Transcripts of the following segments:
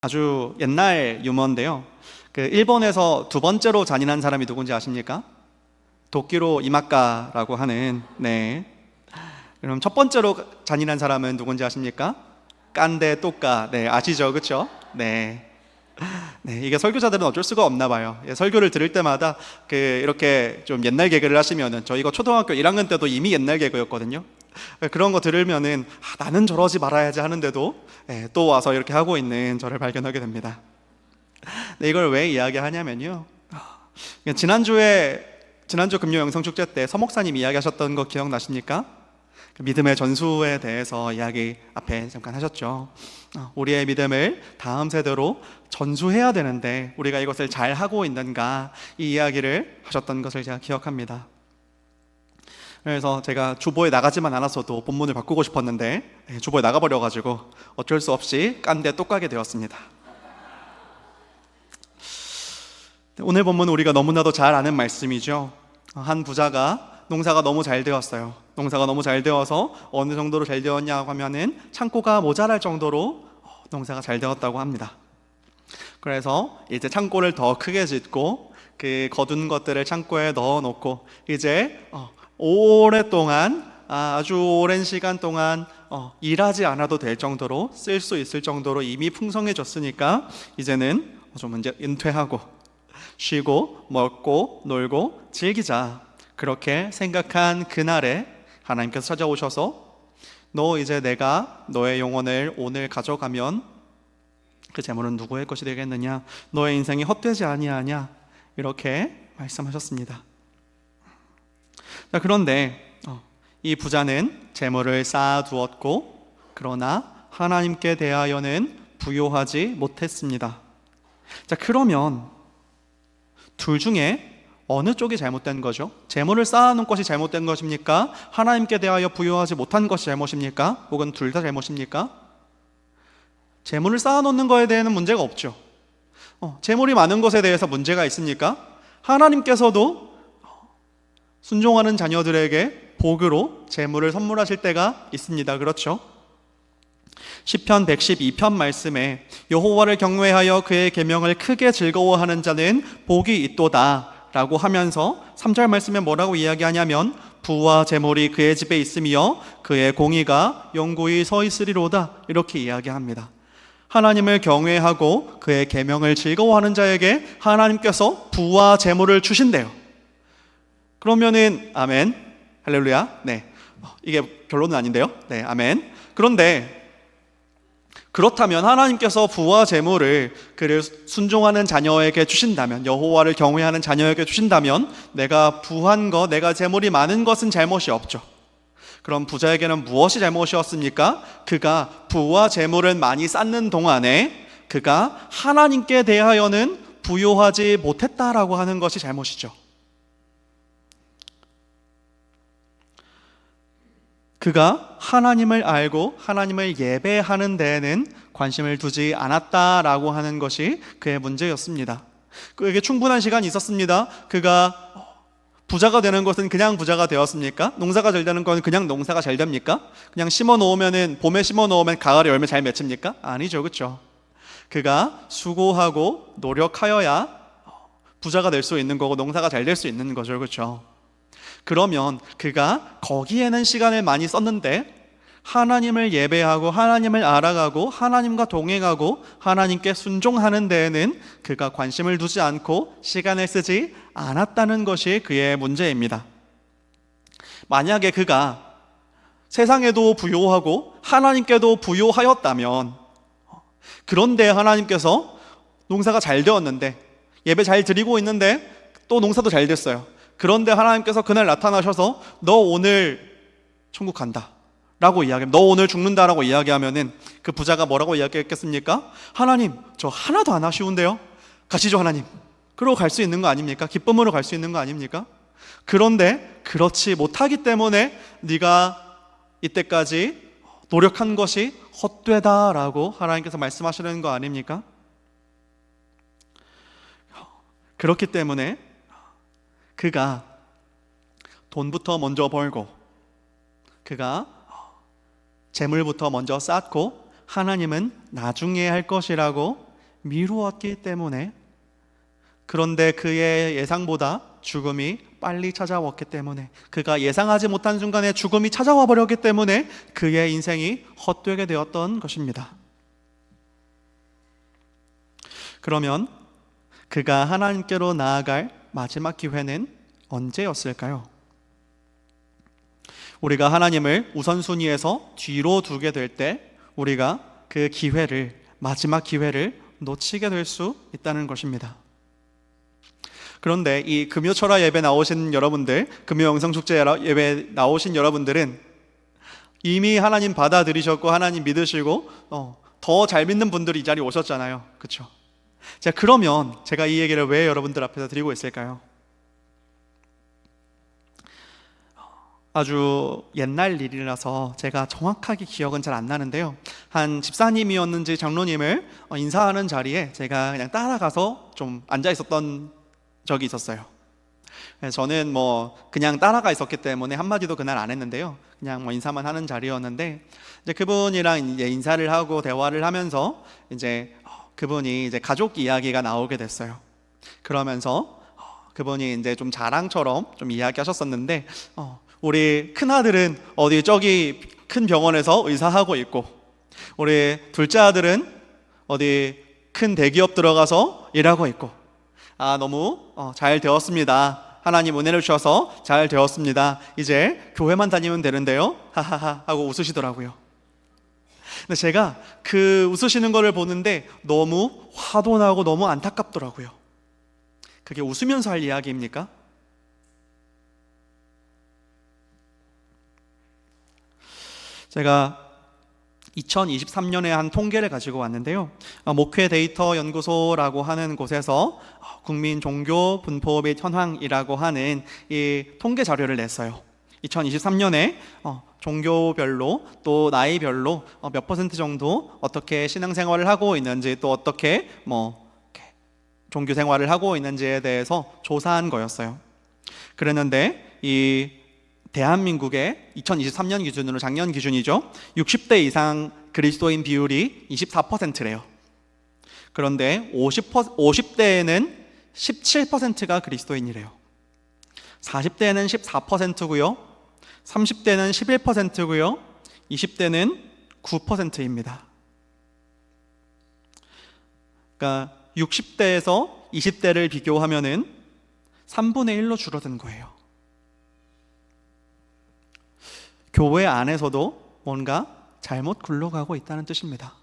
아주 옛날 유머인데요. 일본에서 두 번째로 잔인한 사람이 누군지 아십니까? 도끼로 이마카라고 하는. 네. 그럼 첫 번째로 잔인한 사람은 누군지 아십니까? 깐데 또까. 네, 아시죠, 그렇죠? 네. 네, 이게 설교자들은 어쩔 수가 없나 봐요. 설교를 들을 때마다 이렇게 좀 옛날 개그를 하시면은, 저 이거 초등학교 1학년 때도 이미 옛날 개그였거든요. 그런 거 들으면은 나는 저러지 말아야지 하는데도 또 와서 이렇게 하고 있는 저를 발견하게 됩니다. 네, 이걸 왜 이야기하냐면요, 지난주 금요 영성축제 때 서목사님 이야기하셨던 거 기억나십니까? 믿음의 전수에 대해서 이야기 앞에 잠깐 하셨죠. 우리의 믿음을 다음 세대로 전수해야 되는데 우리가 이것을 잘 하고 있는가, 이 이야기를 하셨던 것을 제가 기억합니다. 그래서 제가 주보에 나가지만 않았어도 본문을 바꾸고 싶었는데 주보에 나가버려가지고 어쩔 수 없이 깐데 또 까게 되었습니다. 오늘 본문은 우리가 너무나도 잘 아는 말씀이죠. 한 부자가 농사가 너무 잘 되었어요. 농사가 너무 잘 되어서 어느 정도로 잘 되었냐고 하면은 창고가 모자랄 정도로 농사가 잘 되었다고 합니다. 그래서 이제 창고를 더 크게 짓고 그 거둔 것들을 창고에 넣어놓고 이제 오랫동안, 아주 오랜 시간 동안 일하지 않아도 될 정도로, 쓸 수 있을 정도로 이미 풍성해졌으니까 이제는 좀 이제 은퇴하고 쉬고 먹고 놀고 즐기자, 그렇게 생각한 그날에 하나님께서 찾아오셔서 너 이제 내가 너의 영혼을 오늘 가져가면 그 재물은 누구의 것이 되겠느냐, 너의 인생이 헛되지 아니하냐, 이렇게 말씀하셨습니다. 자, 그런데 이 부자는 재물을 쌓아두었고 그러나 하나님께 대하여는 부요하지 못했습니다. 자, 그러면 둘 중에 어느 쪽이 잘못된 거죠? 재물을 쌓아놓은 것이 잘못된 것입니까? 하나님께 대하여 부요하지 못한 것이 잘못입니까? 혹은 둘 다 잘못입니까? 재물을 쌓아놓는 것에 대해서는 문제가 없죠. 재물이 많은 것에 대해서 문제가 있습니까? 하나님께서도 순종하는 자녀들에게 복으로 재물을 선물하실 때가 있습니다. 그렇죠? 시편 112편 말씀에 여호와를 경외하여 그의 계명을 크게 즐거워하는 자는 복이 있도다 라고 하면서 3절 말씀에 뭐라고 이야기하냐면 부와 재물이 그의 집에 있으며 그의 공의가 영구히 서 있으리로다, 이렇게 이야기합니다. 하나님을 경외하고 그의 계명을 즐거워하는 자에게 하나님께서 부와 재물을 주신대요. 그러면은 아멘, 할렐루야. 네, 이게 결론은 아닌데요. 네, 아멘. 그런데 그렇다면 하나님께서 부와 재물을 그를 순종하는 자녀에게 주신다면, 여호와를 경외하는 자녀에게 주신다면 내가 부한 것, 내가 재물이 많은 것은 잘못이 없죠. 그럼 부자에게는 무엇이 잘못이었습니까? 그가 부와 재물을 많이 쌓는 동안에 그가 하나님께 대하여는 부요하지 못했다라고 하는 것이 잘못이죠. 그가 하나님을 알고 하나님을 예배하는 데에는 관심을 두지 않았다라고 하는 것이 그의 문제였습니다. 그에게 충분한 시간이 있었습니다. 그가 부자가 되는 것은 그냥 부자가 되었습니까? 농사가 잘 되는 건 그냥 농사가 잘 됩니까? 그냥 심어 놓으면은, 봄에 심어 놓으면 가을에 열매 잘 맺힙니까? 아니죠, 그렇죠? 그가 수고하고 노력하여야 부자가 될 수 있는 거고 농사가 잘 될 수 있는 거죠, 그렇죠? 그러면 그가 거기에는 시간을 많이 썼는데 하나님을 예배하고 하나님을 알아가고 하나님과 동행하고 하나님께 순종하는 데에는 그가 관심을 두지 않고 시간을 쓰지 않았다는 것이 그의 문제입니다. 만약에 그가 세상에도 부요하고 하나님께도 부요하였다면, 그런데 하나님께서 농사가 잘 되었는데, 예배 잘 드리고 있는데 또 농사도 잘 됐어요. 그런데 하나님께서 그날 나타나셔서 너 오늘 천국 간다 라고 이야기하면, 너 오늘 죽는다라고 이야기하면은 그 부자가 뭐라고 이야기했겠습니까? 하나님, 저 하나도 안 아쉬운데요? 가시죠 하나님. 그러고 갈 수 있는 거 아닙니까? 기쁨으로 갈 수 있는 거 아닙니까? 그런데 그렇지 못하기 때문에 네가 이때까지 노력한 것이 헛되다라고 하나님께서 말씀하시는 거 아닙니까? 그렇기 때문에 그가 돈부터 먼저 벌고 그가 재물부터 먼저 쌓고 하나님은 나중에 할 것이라고 미루었기 때문에, 그런데 그의 예상보다 죽음이 빨리 찾아왔기 때문에, 그가 예상하지 못한 순간에 죽음이 찾아와 버렸기 때문에 그의 인생이 헛되게 되었던 것입니다. 그러면 그가 하나님께로 나아갈 마지막 기회는 언제였을까요? 우리가 하나님을 우선순위에서 뒤로 두게 될 때 우리가 그 기회를, 마지막 기회를 놓치게 될 수 있다는 것입니다. 그런데 이 금요철화 예배 나오신 여러분들, 금요 영성축제 예배 나오신 여러분들은 이미 하나님 받아들이셨고 하나님 믿으시고 더 잘 믿는 분들이 이 자리에 오셨잖아요. 그렇죠? 자, 그러면 제가 이 얘기를 왜 여러분들 앞에서 드리고 있을까요? 아주 옛날 일이라서 제가 정확하게 기억은 잘 안 나는데요, 한 집사님이었는지 장로님을 인사하는 자리에 제가 그냥 따라가서 좀 앉아 있었던 적이 있었어요. 저는 그냥 따라가 있었기 때문에 한마디도 그날 안 했는데요, 그냥 인사만 하는 자리였는데, 이제 그분이랑 이제 인사를 하고 대화를 하면서 이제 그분이 이제 가족 이야기가 나오게 됐어요. 그러면서 그분이 이제 좀 자랑처럼 좀 이야기하셨었는데, 우리 큰아들은 어디 저기 큰 병원에서 의사하고 있고, 우리 둘째 아들은 어디 큰 대기업 들어가서 일하고 있고, 너무 잘 되었습니다. 하나님 은혜를 주셔서 잘 되었습니다. 이제 교회만 다니면 되는데요, 하하하 하고 웃으시더라고요. 근데 제가 그 웃으시는 거를 보는데 너무 화도 나고 너무 안타깝더라고요. 그게 웃으면서 할 이야기입니까? 제가 2023년에 한 통계를 가지고 왔는데요, 목회 데이터 연구소라고 하는 곳에서 국민 종교 분포 및 현황이라고 하는 이 통계 자료를 냈어요. 2023년에 종교별로 또 나이별로 몇 퍼센트 정도 어떻게 신앙생활을 하고 있는지, 또 어떻게 종교 생활을 하고 있는지에 대해서 조사한 거였어요. 그랬는데 이 대한민국의 2023년 기준으로, 작년 기준이죠, 60대 이상 그리스도인 비율이 24%래요. 그런데 50대에는 17%가 그리스도인이래요. 40대에는 14%고요, 30대는 11%고요, 20대는 9%입니다. 그러니까 60대에서 20대를 비교하면은 3분의 1로 줄어든 거예요. 교회 안에서도 뭔가 잘못 굴러가고 있다는 뜻입니다.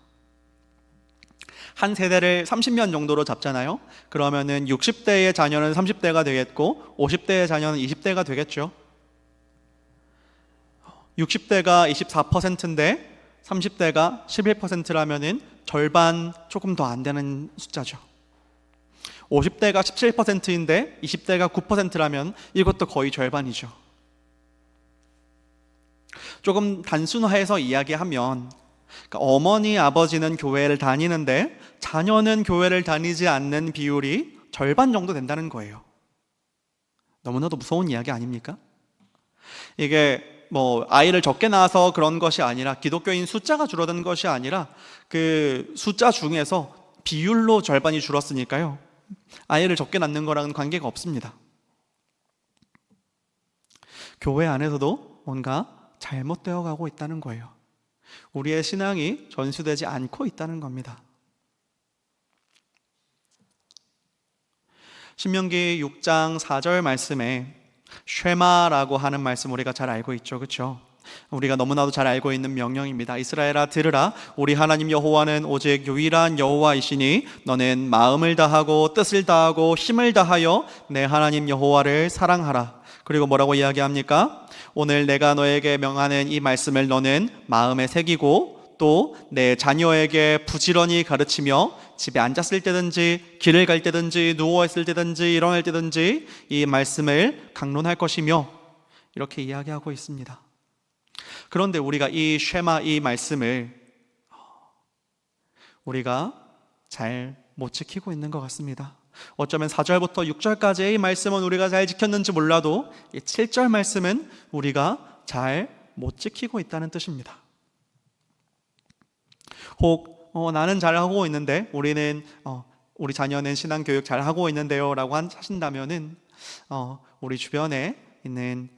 한 세대를 30년 정도로 잡잖아요. 그러면은 60대의 자녀는 30대가 되겠고 50대의 자녀는 20대가 되겠죠. 60대가 24%인데 30대가 11%라면은 절반 조금 더 안 되는 숫자죠. 50대가 17%인데 20대가 9%라면 이것도 거의 절반이죠. 조금 단순화해서 이야기하면, 그러니까 어머니 아버지는 교회를 다니는데 자녀는 교회를 다니지 않는 비율이 절반 정도 된다는 거예요. 너무나도 무서운 이야기 아닙니까? 이게 아이를 적게 낳아서 그런 것이 아니라, 기독교인 숫자가 줄어든 것이 아니라 그 숫자 중에서 비율로 절반이 줄었으니까요, 아이를 적게 낳는 거랑은 관계가 없습니다. 교회 안에서도 뭔가 잘못되어 가고 있다는 거예요. 우리의 신앙이 전수되지 않고 있다는 겁니다. 신명기 6장 4절 말씀에 쉐마라고 하는 말씀 우리가 잘 알고 있죠, 그렇죠? 우리가 너무나도 잘 알고 있는 명령입니다. 이스라엘아 들으라, 우리 하나님 여호와는 오직 유일한 여호와이시니 너는 마음을 다하고 뜻을 다하고 힘을 다하여 내 하나님 여호와를 사랑하라. 그리고 뭐라고 이야기합니까? 오늘 내가 너에게 명하는 이 말씀을 너는 마음에 새기고 또 내 자녀에게 부지런히 가르치며 집에 앉았을 때든지 길을 갈 때든지 누워있을 때든지 일어날 때든지 이 말씀을 강론할 것이며, 이렇게 이야기하고 있습니다. 그런데 우리가 이 쉐마, 이 말씀을 우리가 잘 못 지키고 있는 것 같습니다. 어쩌면 4절부터 6절까지의 이 말씀은 우리가 잘 지켰는지 몰라도 이 7절 말씀은 우리가 잘 못 지키고 있다는 뜻입니다. 혹 나는 잘하고 있는데 우리 자녀는 신앙교육 잘하고 있는데요 라고 하신다면은 우리 주변에 있는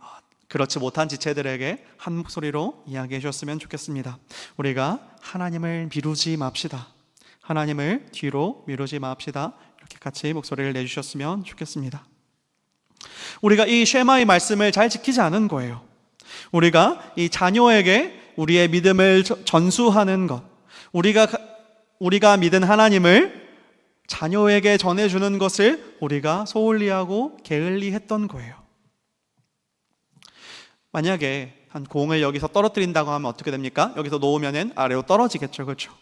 그렇지 못한 지체들에게 한 목소리로 이야기해 주셨으면 좋겠습니다. 우리가 하나님을 미루지 맙시다. 하나님을 뒤로 미루지 맙시다. 이렇게 같이 목소리를 내주셨으면 좋겠습니다. 우리가 이 쉐마의 말씀을 잘 지키지 않은 거예요. 우리가 이 자녀에게 우리의 믿음을 전수하는 것, 우리가 믿은 하나님을 자녀에게 전해주는 것을 우리가 소홀히하고 게을리했던 거예요. 만약에 한 공을 여기서 떨어뜨린다고 하면 어떻게 됩니까? 여기서 놓으면 아래로 떨어지겠죠, 그렇죠?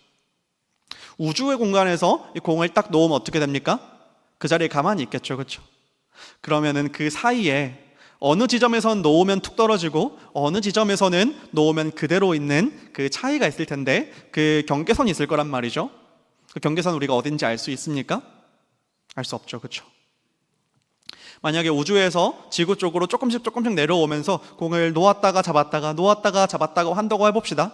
우주의 공간에서 이 공을 딱 놓으면 어떻게 됩니까? 그 자리에 가만히 있겠죠, 그렇죠? 그러면은 그 사이에 어느 지점에선 놓으면 툭 떨어지고 어느 지점에서는 놓으면 그대로 있는 그 차이가 있을 텐데 그 경계선이 있을 거란 말이죠. 그 경계선 우리가 어딘지 알 수 있습니까? 알 수 없죠, 그렇죠? 만약에 우주에서 지구 쪽으로 조금씩 내려오면서 공을 놓았다가 잡았다가 한다고 해봅시다.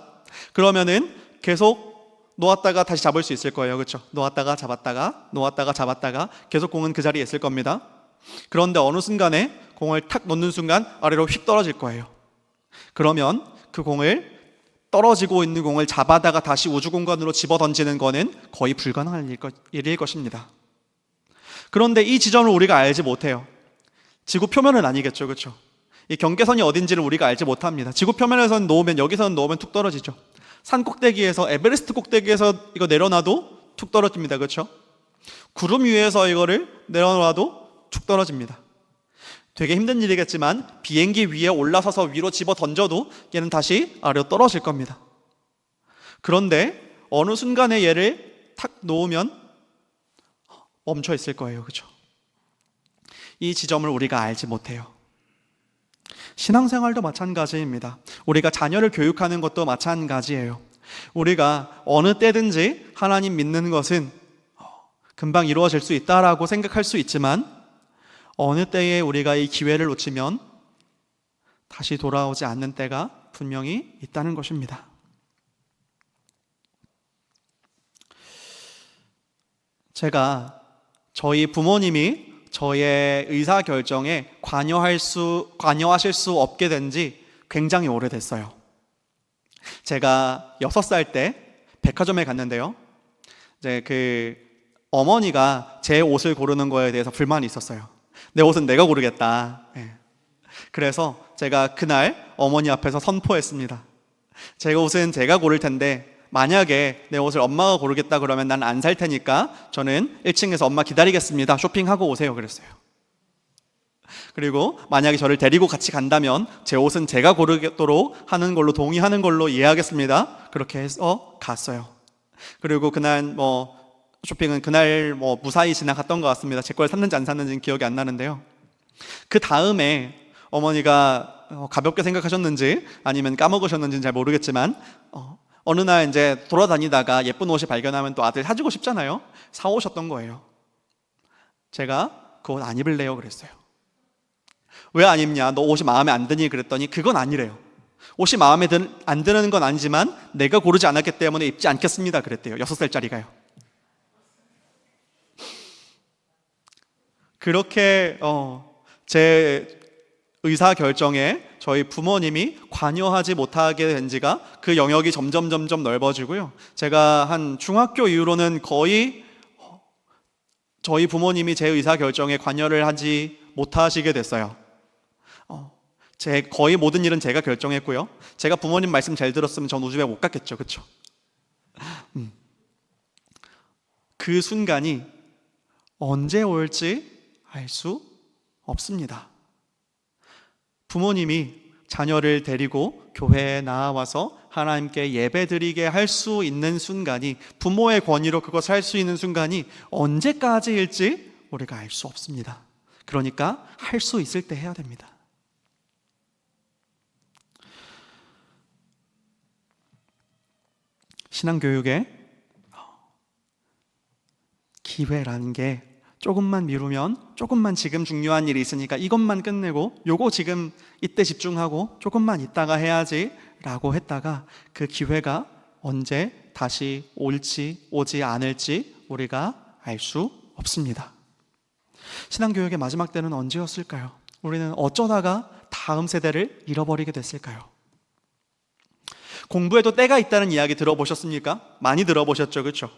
그러면은 계속 놓았다가 다시 잡을 수 있을 거예요, 그렇죠? 놓았다가 잡았다가 계속 공은 그 자리에 있을 겁니다. 그런데 어느 순간에 공을 탁 놓는 순간 아래로 휙 떨어질 거예요. 그러면 그 공을 떨어지고 있는 공을 잡아다가 다시 우주 공간으로 집어 던지는 거는 거의 불가능한 일일 것입니다. 그런데 이 지점을 우리가 알지 못해요. 지구 표면은 아니겠죠, 그렇죠? 이 경계선이 어딘지를 우리가 알지 못합니다. 지구 표면에서는 놓으면 여기서는 놓으면 툭 떨어지죠. 산 꼭대기에서 에베레스트 꼭대기에서 이거 내려놔도 툭 떨어집니다, 그렇죠? 구름 위에서 이거를 내려놔도 툭 떨어집니다. 되게 힘든 일이겠지만 비행기 위에 올라서서 위로 집어 던져도 얘는 다시 아래로 떨어질 겁니다. 그런데 어느 순간에 얘를 탁 놓으면 멈춰 있을 거예요, 그렇죠? 이 지점을 우리가 알지 못해요. 신앙생활도 마찬가지입니다. 우리가 자녀를 교육하는 것도 마찬가지예요. 우리가 어느 때든지 하나님 믿는 것은 금방 이루어질 수 있다라고 생각할 수 있지만 어느 때에 우리가 이 기회를 놓치면 다시 돌아오지 않는 때가 분명히 있다는 것입니다. 제가 저희 부모님이 저의 의사결정에 관여하실 수 없게 된 지 굉장히 오래됐어요. 제가 6살 때 백화점에 갔는데요. 이제 그 어머니가 제 옷을 고르는 거에 대해서 불만이 있었어요. 내 옷은 내가 고르겠다. 그래서 제가 그날 어머니 앞에서 선포했습니다. 제 옷은 제가 고를 텐데 만약에 내 옷을 엄마가 고르겠다 그러면 난 안 살 테니까 저는 1층에서 엄마 기다리겠습니다. 쇼핑하고 오세요. 그랬어요. 그리고 만약에 저를 데리고 같이 간다면 제 옷은 제가 고르도록 하는 걸로 동의하는 걸로 이해하겠습니다. 그렇게 해서 갔어요. 그리고 그날 쇼핑은 그날 무사히 지나갔던 것 같습니다. 제 걸 샀는지 안 샀는지는 기억이 안 나는데요. 그 다음에 어머니가 가볍게 생각하셨는지 아니면 까먹으셨는지는 잘 모르겠지만 어느 날 이제 돌아다니다가 예쁜 옷이 발견하면 또 아들 사주고 싶잖아요. 사오셨던 거예요. 제가 그 옷 안 입을래요 그랬어요. 왜 안 입냐? 너 옷이 마음에 안 드니? 그랬더니 그건 아니래요. 옷이 마음에 안 드는 건 아니지만 내가 고르지 않았기 때문에 입지 않겠습니다 그랬대요. 6살짜리가요. 그렇게 제 의사결정에 저희 부모님이 관여하지 못하게 된 지가 그 영역이 점점 넓어지고요. 제가 한 중학교 이후로는 거의 저희 부모님이 제 의사결정에 관여를 하지 못하시게 됐어요. 제 거의 모든 일은 제가 결정했고요. 제가 부모님 말씀 잘 들었으면 전 우주에 못 갔겠죠, 그렇죠? 그 순간이 언제 올지 알 수 없습니다. 부모님이 자녀를 데리고 교회에 나와서 하나님께 예배드리게 할 수 있는 순간이, 부모의 권위로 그것을 할 수 있는 순간이 언제까지일지 우리가 알 수 없습니다. 그러니까 할 수 있을 때 해야 됩니다. 신앙교육에 기회라는 게 조금만 미루면, 조금만 지금 중요한 일이 있으니까 이것만 끝내고 요거 지금 이때 집중하고 조금만 있다가 해야지 라고 했다가 그 기회가 언제 다시 올지 오지 않을지 우리가 알 수 없습니다. 신앙교육의 마지막 때는 언제였을까요? 우리는 어쩌다가 다음 세대를 잃어버리게 됐을까요? 공부에도 때가 있다는 이야기 들어보셨습니까? 많이 들어보셨죠, 그렇죠?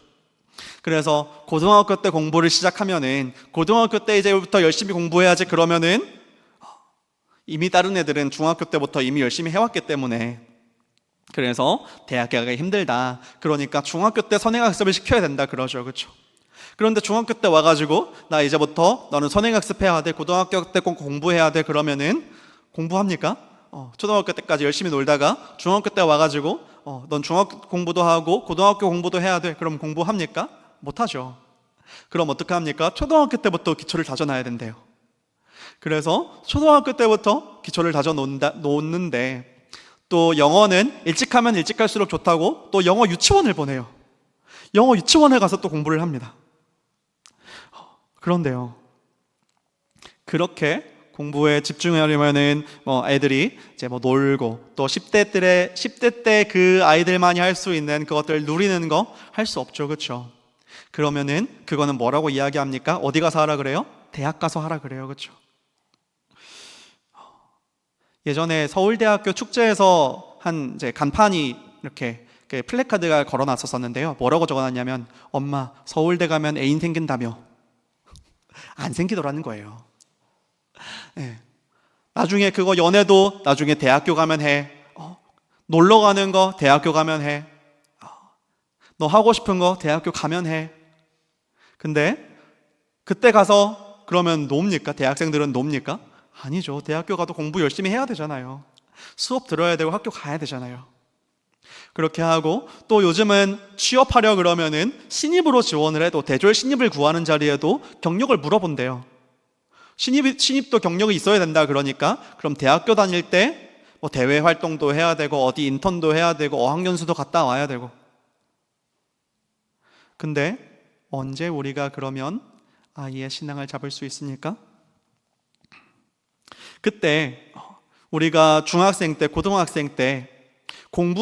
그래서 고등학교 때 공부를 시작하면은 고등학교 때 이제부터 열심히 공부해야지 그러면은 이미 다른 애들은 중학교 때부터 이미 열심히 해왔기 때문에 그래서 대학 가기 힘들다. 그러니까 중학교 때 선행학습을 시켜야 된다 그러죠, 그렇죠? 그런데 중학교 때 와가지고 나 이제부터 너는 선행학습해야 돼, 고등학교 때 꼭 공부해야 돼 그러면은 공부합니까? 초등학교 때까지 열심히 놀다가 중학교 때 와가지고 넌 중학교 공부도 하고 고등학교 공부도 해야 돼. 그럼 공부합니까? 못하죠. 그럼 어떻게 합니까? 초등학교 때부터 기초를 다져놔야 된대요. 그래서 초등학교 때부터 기초를 다져 놓는데 또 영어는 일찍 하면 일찍 갈수록 좋다고 또 영어 유치원을 보내요. 영어 유치원에 가서 또 공부를 합니다. 그런데요, 그렇게 공부에 집중하려면은 애들이 이제 놀고 또 10대 때 그 아이들만이 할 수 있는 그것들 누리는 거 할 수 없죠, 그렇죠? 그러면은 그거는 뭐라고 이야기합니까? 어디 가서 하라 그래요? 대학 가서 하라 그래요, 그렇죠? 예전에 서울대학교 축제에서 한 이제 간판이 이렇게 플래카드가 걸어놨었는데요. 뭐라고 적어놨냐면 엄마 서울대 가면 애인 생긴다며. 안 생기더라는 거예요. 네. 나중에 그거 연애도 나중에 대학교 가면 해. 놀러 가는 거 대학교 가면 해. 너 하고 싶은 거 대학교 가면 해. 근데 그때 가서 그러면 놉니까? 대학생들은 놉니까? 아니죠. 대학교 가도 공부 열심히 해야 되잖아요. 수업 들어야 되고 학교 가야 되잖아요. 그렇게 하고 또 요즘은 취업하려 그러면은 신입으로 지원을 해도 대졸 신입을 구하는 자리에도 경력을 물어본대요. 신입도 경력이 있어야 된다 그러니까 그럼 대학교 다닐 때 뭐 대외 활동도 해야 되고 어디 인턴도 해야 되고 어학연수도 갔다 와야 되고. 근데 언제 우리가 그러면 아이의 신앙을 잡을 수 있습니까? 그때 우리가 중학생 때 고등학생 때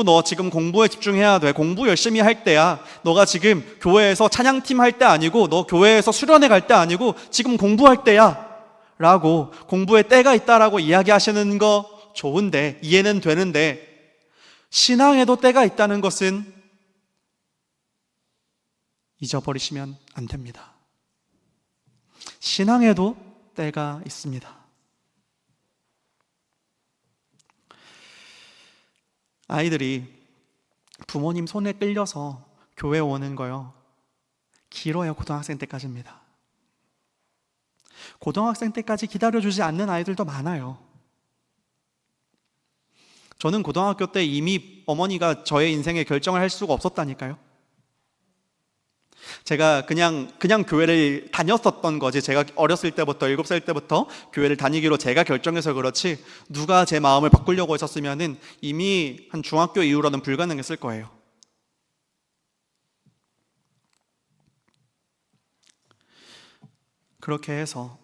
너 지금 공부에 집중해야 돼. 공부 열심히 할 때야. 너가 지금 교회에서 찬양팀 할 때 아니고 너 교회에서 수련회 갈 때 아니고 지금 공부할 때야 라고 공부에 때가 있다라고 이야기하시는 거 좋은데 이해는 되는데 신앙에도 때가 있다는 것은 잊어버리시면 안 됩니다. 신앙에도 때가 있습니다. 아이들이 부모님 손에 끌려서 교회 오는 거요, 길어요. 고등학생 때까지입니다. 고등학생 때까지 기다려주지 않는 아이들도 많아요. 저는 고등학교 때 이미 어머니가 저의 인생에 결정을 할 수가 없었다니까요. 제가 그냥 교회를 다녔었던 거지. 제가 어렸을 때부터 7살 때부터 교회를 다니기로 제가 결정해서 그렇지 누가 제 마음을 바꾸려고 했었으면은 이미 한 중학교 이후로는 불가능했을 거예요. 그렇게 해서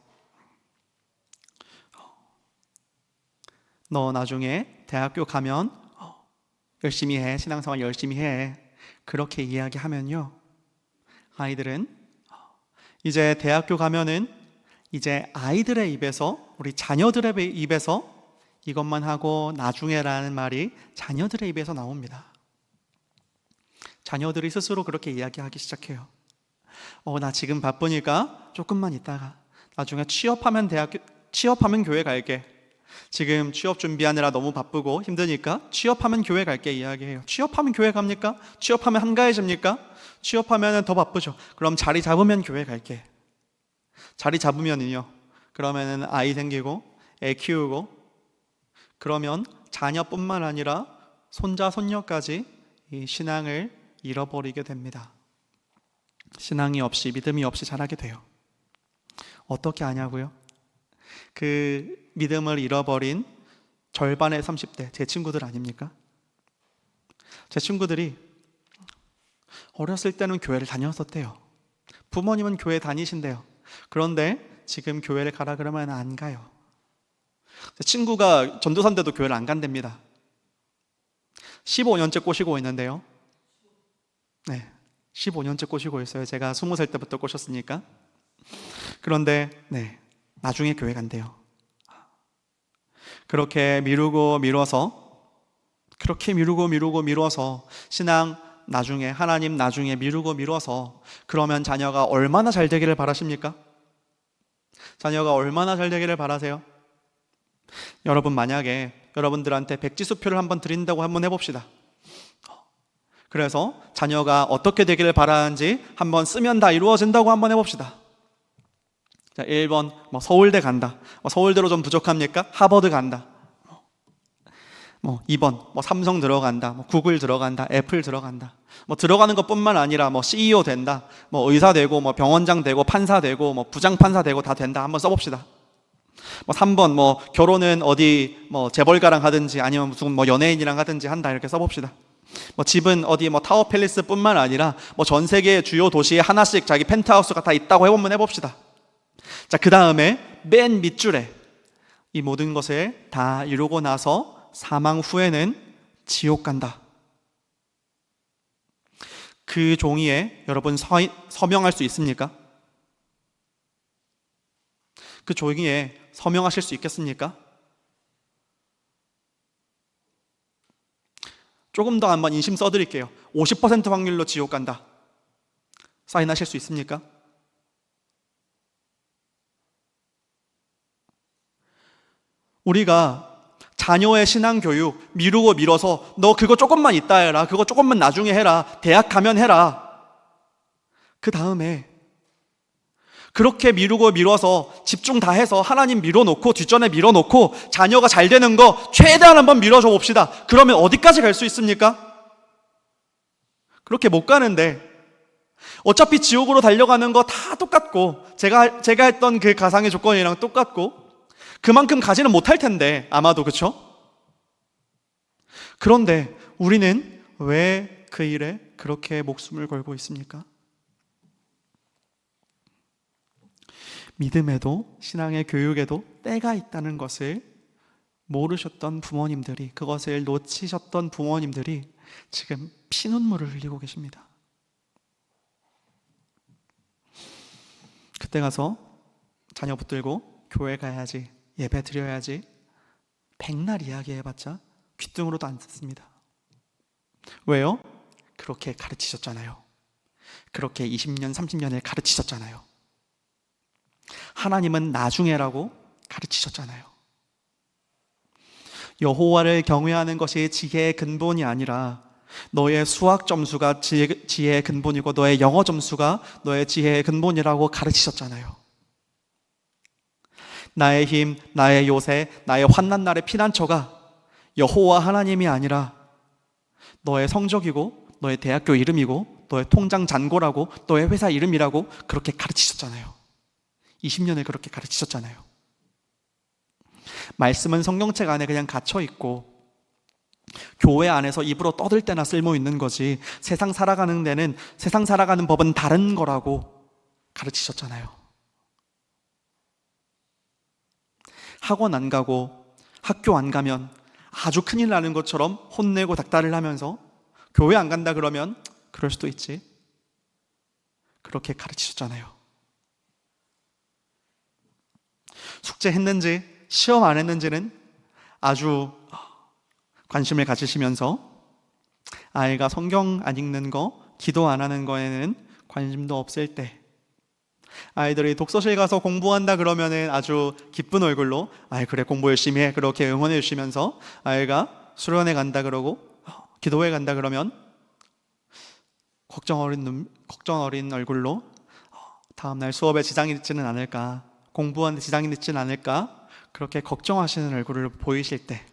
너 나중에 대학교 가면 열심히 해, 신앙생활 열심히 해, 그렇게 이야기하면요, 아이들은 이제 대학교 가면은 이제 아이들의 입에서, 우리 자녀들의 입에서 이것만 하고 나중에라는 말이 자녀들의 입에서 나옵니다. 자녀들이 스스로 그렇게 이야기하기 시작해요. 나 지금 바쁘니까 조금만 있다가 나중에 취업하면 교회 갈게. 지금 취업 준비하느라 너무 바쁘고 힘드니까 취업하면 교회 갈게 이야기해요. 취업하면 교회 갑니까? 취업하면 한가해집니까? 취업하면 더 바쁘죠. 그럼 자리 잡으면 교회 갈게. 자리 잡으면은요, 그러면은 아이 생기고 애 키우고 그러면 자녀뿐만 아니라 손자 손녀까지 이 신앙을 잃어버리게 됩니다. 신앙이 없이, 믿음이 없이 자라게 돼요. 어떻게 아냐고요? 그 믿음을 잃어버린 절반의 30대 제 친구들 아닙니까? 제 친구들이 어렸을 때는 교회를 다녔었대요. 부모님은 교회 다니신대요. 그런데 지금 교회를 가라 그러면 안 가요. 제 친구가 전도사인데도 교회를 안 간답니다. 15년째 꼬시고 있는데요, 네, 15년째 꼬시고 있어요. 제가 20살 때부터 꼬셨으니까. 그런데 나중에 교회 간대요. 그렇게 미루고 미뤄서 신앙 나중에, 하나님 나중에 미루고 미뤄서, 그러면 자녀가 얼마나 잘 되기를 바라십니까? 자녀가 얼마나 잘 되기를 바라세요? 여러분, 만약에 여러분들한테 백지수표를 한번 드린다고 한번 해봅시다. 그래서 자녀가 어떻게 되기를 바라는지 한번 쓰면 다 이루어진다고 한번 해봅시다. 자, 1번 서울대 간다. 서울대로 좀 부족합니까? 하버드 간다. 2번 삼성 들어간다. 구글 들어간다. 애플 들어간다. 들어가는 것뿐만 아니라 CEO 된다. 의사 되고 병원장 되고 판사 되고 부장 판사 되고 다 된다. 한번 써봅시다. 3번 결혼은 어디 재벌가랑 하든지 아니면 무슨 연예인이랑 하든지 한다. 이렇게 써봅시다. 집은 어디 타워 팰리스뿐만 아니라 전 세계 주요 도시에 하나씩 자기 펜트하우스가 다 있다고 해봅시다. 자, 그 다음에 맨 밑줄에 이 모든 것을 다 이루고 나서 사망 후에는 지옥 간다. 그 종이에 여러분 서명할 수 있습니까? 그 종이에 서명하실 수 있겠습니까? 조금 더 한번 인심 써드릴게요. 50% 확률로 지옥 간다. 사인하실 수 있습니까? 우리가 자녀의 신앙교육 미루고 미뤄서 너 그거 조금만 이따 해라, 그거 조금만 나중에 해라, 대학 가면 해라. 그 다음에 그렇게 미루고 미뤄서 집중 다 해서 하나님 밀어놓고 뒷전에 밀어놓고 자녀가 잘 되는 거 최대한 한번 밀어줘 봅시다. 그러면 어디까지 갈 수 있습니까? 그렇게 못 가는데 어차피 지옥으로 달려가는 거 다 똑같고 제가 했던 그 가상의 조건이랑 똑같고 그만큼 가지는 못할 텐데 아마도, 그렇죠? 그런데 우리는 왜 그 일에 그렇게 목숨을 걸고 있습니까? 믿음에도 신앙의 교육에도 때가 있다는 것을 모르셨던 부모님들이, 그것을 놓치셨던 부모님들이 지금 피눈물을 흘리고 계십니다. 그때 가서 자녀 붙들고 교회 가야지, 예배 드려야지, 백날 이야기해봤자 귓등으로도 안 듣습니다. 왜요? 그렇게 가르치셨잖아요. 그렇게 20년, 30년을 가르치셨잖아요. 하나님은 나중에라고 가르치셨잖아요. 여호와를 경외하는 것이 지혜의 근본이 아니라 너의 수학 점수가 지혜의 근본이고 너의 영어 점수가 너의 지혜의 근본이라고 가르치셨잖아요. 나의 힘, 나의 요새, 나의 환난 날의 피난처가 여호와 하나님이 아니라 너의 성적이고 너의 대학교 이름이고 너의 통장 잔고라고 너의 회사 이름이라고 그렇게 가르치셨잖아요. 20년을 그렇게 가르치셨잖아요. 말씀은 성경책 안에 그냥 갇혀있고 교회 안에서 입으로 떠들 때나 쓸모 있는 거지 세상 살아가는 데는, 세상 살아가는 법은 다른 거라고 가르치셨잖아요. 학원 안 가고 학교 안 가면 아주 큰일 나는 것처럼 혼내고 닥달을 하면서 교회 안 간다 그러면 그럴 수도 있지, 그렇게 가르치셨잖아요. 숙제했는지 시험 안 했는지는 아주 관심을 가지시면서 아이가 성경 안 읽는 거, 기도 안 하는 거에는 관심도 없을 때, 아이들이 독서실 가서 공부한다 그러면은 아주 기쁜 얼굴로 그래 공부 열심히 해 그렇게 응원해 주시면서, 아이가 수련회 간다 그러고 기도회 간다 그러면 걱정 어린 얼굴로 다음날 수업에 지장이 있지는 않을까, 공부하는데 지장이 있지는 않을까, 그렇게 걱정하시는 얼굴을 보이실 때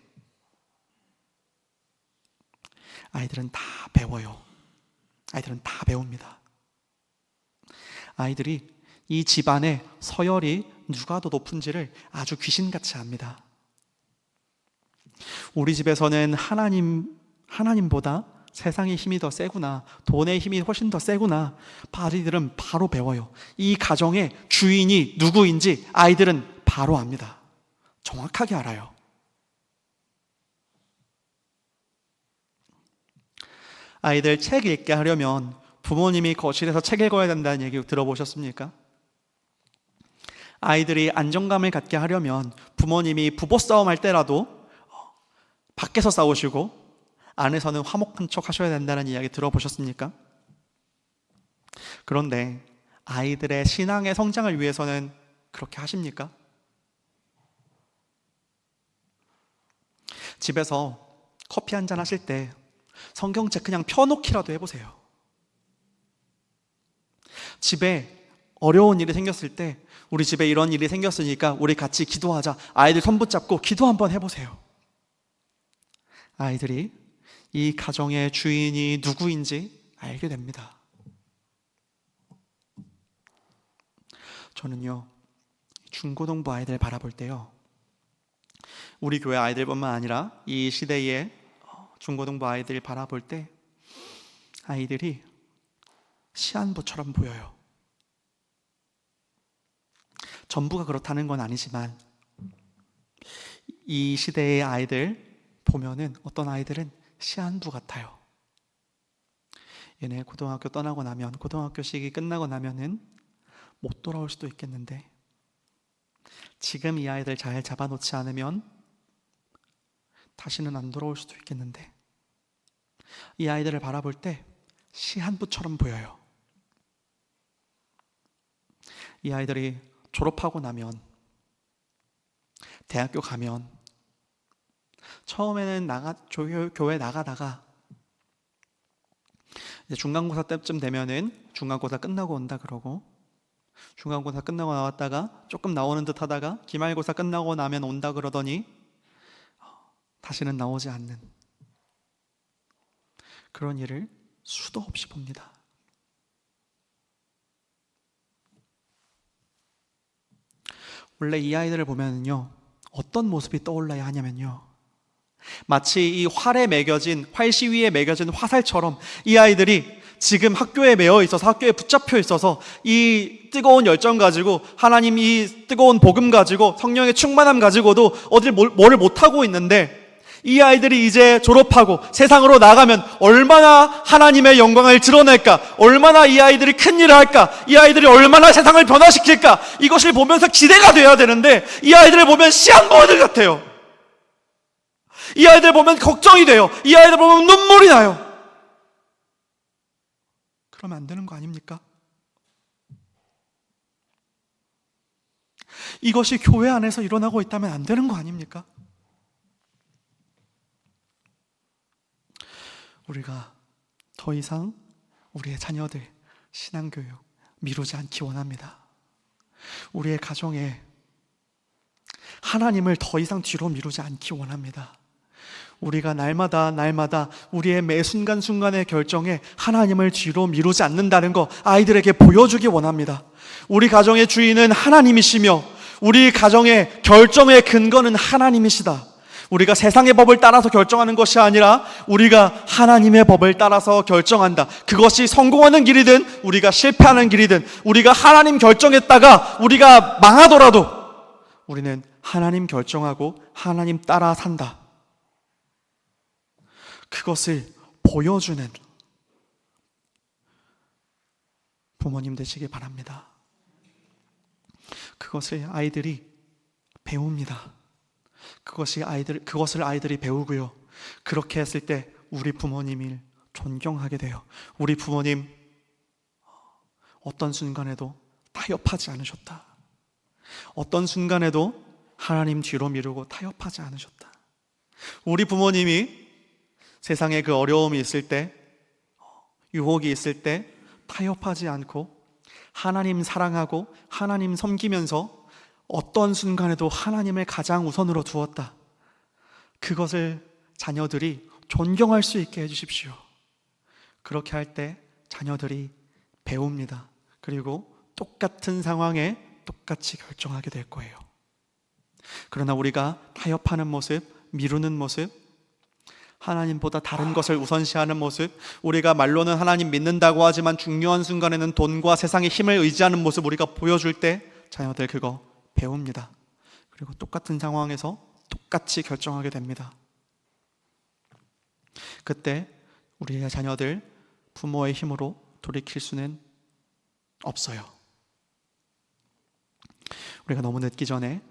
아이들은 다 배워요. 아이들은 다 배웁니다. 아이들이 이 집안의 서열이 누가 더 높은지를 아주 귀신같이 압니다. 우리 집에서는 하나님보다 세상의 힘이 더 세구나, 돈의 힘이 훨씬 더 세구나, 아이들은 바로 배워요. 이 가정의 주인이 누구인지 아이들은 바로 압니다. 정확하게 알아요. 아이들 책 읽게 하려면 부모님이 거실에서 책 읽어야 된다는 얘기 들어보셨습니까? 아이들이 안정감을 갖게 하려면 부모님이 부부싸움 할 때라도 밖에서 싸우시고 안에서는 화목한 척 하셔야 된다는 이야기 들어보셨습니까? 그런데 아이들의 신앙의 성장을 위해서는 그렇게 하십니까? 집에서 커피 한잔 하실 때 성경책 그냥 펴놓기라도 해보세요. 집에 어려운 일이 생겼을 때 우리 집에 이런 일이 생겼으니까 우리 같이 기도하자. 아이들 손 붙잡고 기도 한번 해보세요. 아이들이 이 가정의 주인이 누구인지 알게 됩니다. 저는요, 중고등부 아이들 바라볼 때요, 우리 교회 아이들뿐만 아니라 이 시대의 중고등부 아이들 바라볼 때 아이들이 시한부처럼 보여요. 전부가 그렇다는 건 아니지만 이 시대의 아이들 보면은 어떤 아이들은 시한부 같아요. 얘네 고등학교 떠나고 나면, 고등학교 시기 끝나고 나면은 못 돌아올 수도 있겠는데 지금 이 아이들 잘 잡아놓지 않으면 다시는 안 돌아올 수도 있겠는데 이 아이들을 바라볼 때 시한부처럼 보여요. 이 아이들이 졸업하고 나면, 대학교 가면 처음에는 교회 나가다가 이제 중간고사 때쯤 되면은 중간고사 끝나고 온다 그러고, 중간고사 끝나고 나왔다가 조금 나오는 듯 하다가 기말고사 끝나고 나면 온다 그러더니 다시는 나오지 않는 그런 일을 수도 없이 봅니다. 원래 이 아이들을 보면요, 어떤 모습이 떠올라야 하냐면요, 마치 이 활시위에 매겨진 화살처럼 이 아이들이 지금 학교에 매여 있어서, 학교에 붙잡혀 있어서 이 뜨거운 열정 가지고, 하나님 이 뜨거운 복음 가지고, 성령의 충만함 가지고도 어딜 뭐를 못하고 있는데, 이 아이들이 이제 졸업하고 세상으로 나가면 얼마나 하나님의 영광을 드러낼까, 얼마나 이 아이들이 큰 일을 할까, 이 아이들이 얼마나 세상을 변화시킬까, 이것을 보면서 기대가 돼야 되는데 이 아이들을 보면 시한부들 같아요. 이 아이들 보면 걱정이 돼요. 이 아이들 보면 눈물이 나요. 그러면 안 되는 거 아닙니까? 이것이 교회 안에서 일어나고 있다면 안 되는 거 아닙니까? 우리가 더 이상 우리의 자녀들 신앙교육 미루지 않기 원합니다. 우리의 가정에 하나님을 더 이상 뒤로 미루지 않기 원합니다. 우리가 날마다 우리의 매 순간순간의 결정에 하나님을 뒤로 미루지 않는다는 거 아이들에게 보여주기 원합니다. 우리 가정의 주인은 하나님이시며 우리 가정의 결정의 근거는 하나님이시다. 우리가 세상의 법을 따라서 결정하는 것이 아니라 우리가 하나님의 법을 따라서 결정한다. 그것이 성공하는 길이든 우리가 실패하는 길이든, 우리가 하나님 결정했다가 우리가 망하더라도 우리는 하나님 결정하고 하나님 따라 산다. 그것을 보여주는 부모님 되시기 바랍니다. 그것을 아이들이 배웁니다. 그것을 아이들이 배우고요, 그렇게 했을 때 우리 부모님을 존경하게 돼요. 우리 부모님 어떤 순간에도 타협하지 않으셨다. 어떤 순간에도 하나님 뒤로 미루고 타협하지 않으셨다. 우리 부모님이 세상에 그 어려움이 있을 때, 유혹이 있을 때 타협하지 않고 하나님 사랑하고 하나님 섬기면서 어떤 순간에도 하나님을 가장 우선으로 두었다. 그것을 자녀들이 존경할 수 있게 해주십시오. 그렇게 할 때 자녀들이 배웁니다. 그리고 똑같은 상황에 똑같이 결정하게 될 거예요. 그러나 우리가 타협하는 모습, 미루는 모습, 하나님보다 다른 것을 우선시하는 모습, 우리가 말로는 하나님 믿는다고 하지만 중요한 순간에는 돈과 세상의 힘을 의지하는 모습 우리가 보여줄 때 자녀들 그거 배웁니다. 그리고 똑같은 상황에서 똑같이 결정하게 됩니다. 그때 우리의 자녀들 부모의 힘으로 돌이킬 수는 없어요. 우리가 너무 늦기 전에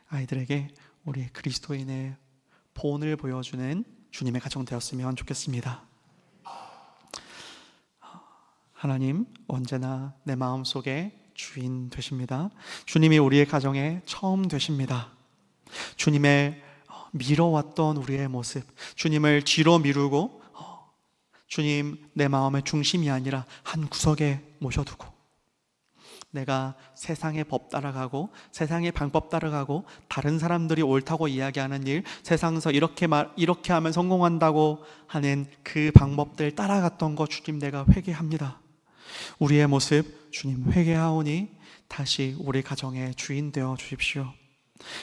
아이들에게 우리 그리스도인의 본을 보여주는 주님의 가정 되었으면 좋겠습니다. 하나님 언제나 내 마음속에 주인 되십니다. 주님이 우리의 가정의 처음 되십니다. 주님의 미뤄왔던 우리의 모습, 주님을 뒤로 미루고 주님 내 마음의 중심이 아니라 한 구석에 모셔두고 내가 세상의 법 따라가고 세상의 방법 따라가고 다른 사람들이 옳다고 이야기하는 일, 세상에서 이렇게 하면 성공한다고 하는 그 방법들 따라갔던 거 주님 내가 회개합니다. 우리의 모습 주님 회개하오니 다시 우리 가정의 주인 되어 주십시오.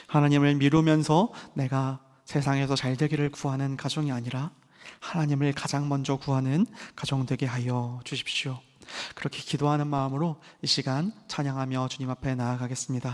하나님을 미루면서 내가 세상에서 잘 되기를 구하는 가정이 아니라 하나님을 가장 먼저 구하는 가정 되게 하여 주십시오. 그렇게 기도하는 마음으로 이 시간 찬양하며 주님 앞에 나아가겠습니다.